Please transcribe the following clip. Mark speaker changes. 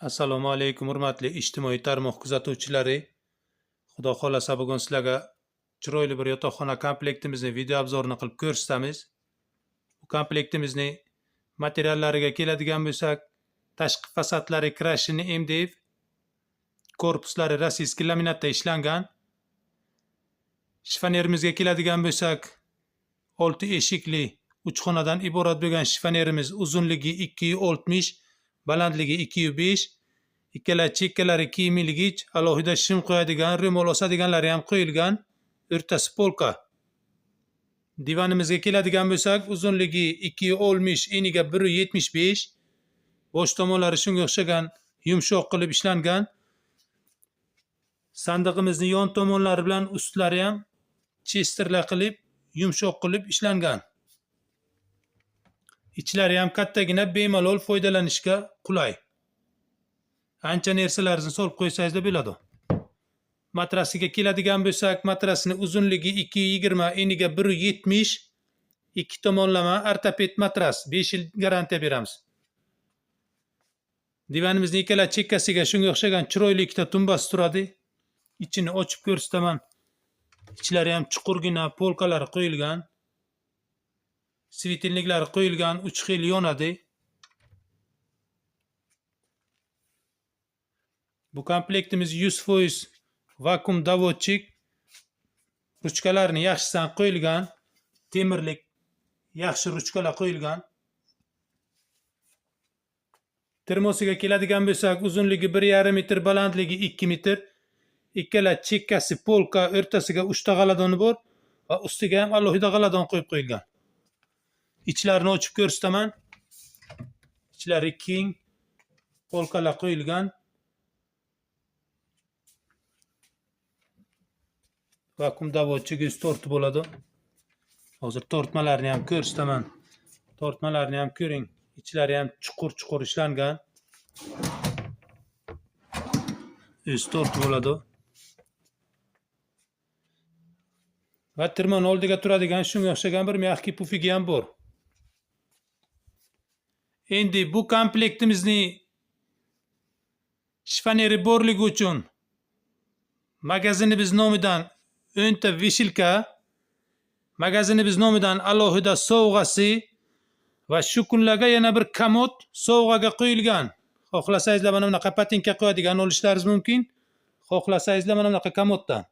Speaker 1: Assalomu alaykum hurmatli ijtimoiy tarmoq kuzatuvchilari. Xudo xolasa bugun sizlarga chiroyli bir yotoqxona komplektimizni video obzorini qilib ko'rsatamiz. Bu komplektimizni materiallariga keladigan bo'lsak, tashqi fasadlari krashini MDF, korpuslari rossiyskiy laminatda ishlangan. Shifonerimizga keladigan bo'lsak, 6 eshikli 3 xonadan iborat bo'lgan shifonerimiz uzunligi 260, balandligi 205, ikkala chekkalari kiyimligich, alohida shim qo'yadigan, ro'mol osadiganlari ham qo'yilgan, o'rtasi polka. Divanimizga keladigan bo'lsak, uzunligi 260, eniga 175, bosh tomonlari shunga o'xshagan yumshoq qilib ishlangan. Sandig'imizning yon tomonlari bilan ustlari ham chesterlar qilib, yumshoq qilib ishlangan. Ichlari ham kattagina, bemalol foydalanishga qulay. Ancha narsalarni solib qo'ysangiz bo'ladi. Matrasiga keladigan bo'lsak, matrasning uzunligi 220, eniga 170, ikki tomonlama ortoped matras, 5 yil garantiya beramiz. Divanimizning ikkala chekkasiga shunga o'xshagan chiroyli ikkita tumbasi turadi. Ichini ochib ko'rsataman. Ichlari ham chuqurgina, polkalari qo'yilgan. Svetilniklari qo'yilgan, 3 xil yonadi. Bu komplektimiz 100% vakuum davodchik. Ruchkalarni yaxshisan qo'yilgan. Temirlik yaxshi ruchkalar qo'yilgan. Termosiga keladigan bo'lsak, uzunligi 1,5 metr, balandligi 2 metr. Ikkala chekkasi polka, o'rtasiga 3 ta g'aladoni bor va ustiga ham alohida g'aladon qo'yib qo'yilgan. İçlarini ochib ko'rsataman. İchlari keng, polkalar qo'yilgan. Vakuum davodchik yuz tortib bo'ladi. Hozir tortmalarni ham ko'rsataman. Tortmalarni ham ko'ring. İchlari ham chuqur ishlangan. Yuz tortib bo'ladi. Va tirmon oldiga turadigan shunga o'xshagan bir mягкий pufigi ham bor. Endi bu komplektimizni shifoneri borligi uchun magazinimiz nomidan 10 ta vishilka, magazinimiz nomidan alohida sovg'asi va shu kunlarga yana bir komod sovg'aga qo'yilgan. Xohlasangizlar mana bunaqa patinka qo'yadigan olishlaringiz mumkin. Xohlasangizlar mana bunaqa komoddan.